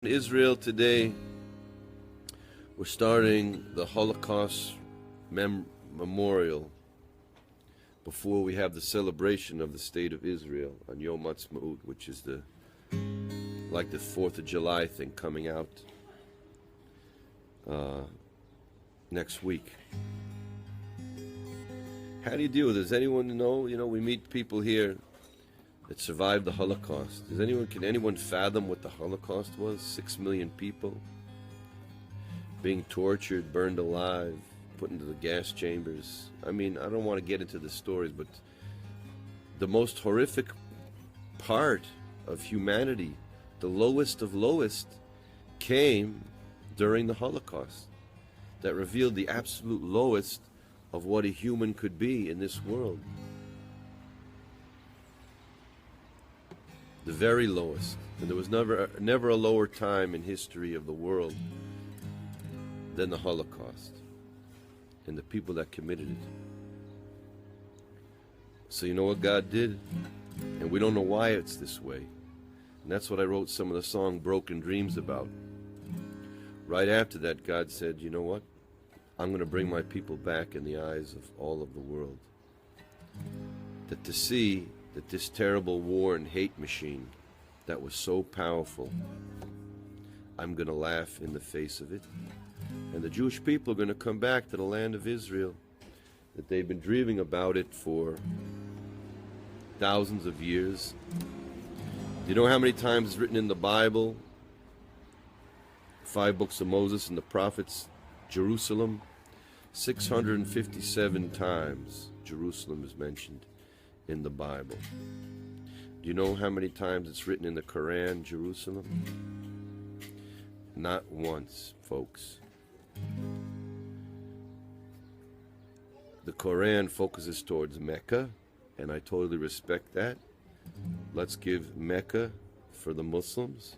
Israel today, we're starting the Holocaust Memorial before we have the celebration of the State of Israel on Yom Ha'atzmaut, which is like the 4th of July thing coming out next week. How do you deal with it? Does anyone know? We meet people here that survived the Holocaust. Can anyone fathom what the Holocaust was? 6 million people being tortured, burned alive, put into the gas chambers. I mean, I don't want to get into the stories, but the most horrific part of humanity, the lowest of lowest, came during the Holocaust. That revealed the absolute lowest of what a human could be in this world. The very lowest. And there was never a lower time in history of the world than the Holocaust and the people that committed it. So you know what God did? And we don't know why it's this way. And that's what I wrote some of the song Broken Dreams about. Right after that, God said, you know what? I'm going to bring my people back in the eyes of all of the world. That to see that this terrible war and hate machine that was so powerful, I'm going to laugh in the face of it. And the Jewish people are going to come back to the land of Israel, that they've been dreaming about it for thousands of years. Do you know how many times it's written in the Bible? 5 books of Moses and the prophets, Jerusalem. 657 times Jerusalem is mentioned in the Bible. Do you know how many times it's written in the Quran, Jerusalem? Not once, folks. The Quran focuses towards Mecca, and I totally respect that. Let's give Mecca for the Muslims.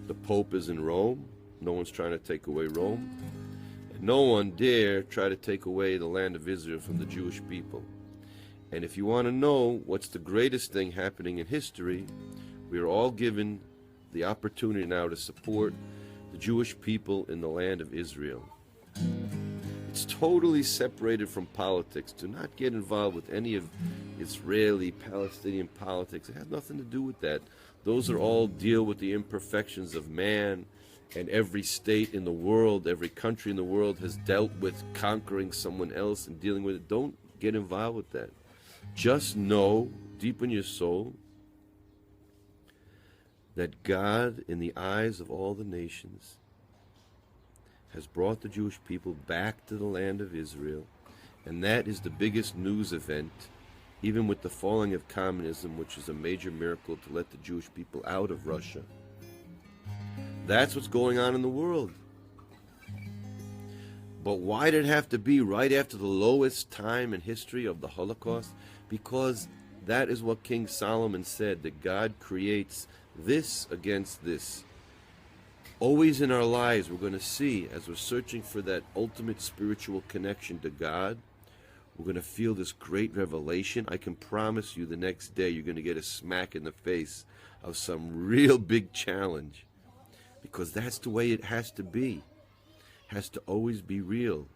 The Pope is in Rome. No one's trying to take away Rome. And no one dare try to take away the land of Israel from the Jewish people. And if you want to know what's the greatest thing happening in history, we are all given the opportunity now to support the Jewish people in the land of Israel. It's totally separated from politics. Do not get involved with any of Israeli, Palestinian politics. It has nothing to do with that. Those are all deal with the imperfections of man, and every state in the world, every country in the world has dealt with conquering someone else and dealing with it. Don't get involved with that. Just know deep in your soul that God, in the eyes of all the nations, has brought the Jewish people back to the land of Israel. And that is the biggest news event, even with the falling of communism, which is a major miracle to let the Jewish people out of Russia. That's what's going on in the world. But why did it have to be right after the lowest time in history of the Holocaust? Because that is what King Solomon said, that God creates this against this. Always in our lives, we're going to see, as we're searching for that ultimate spiritual connection to God, we're going to feel this great revelation. I can promise you the next day you're going to get a smack in the face of some real big challenge. Because that's the way it has to be. It has to always be real.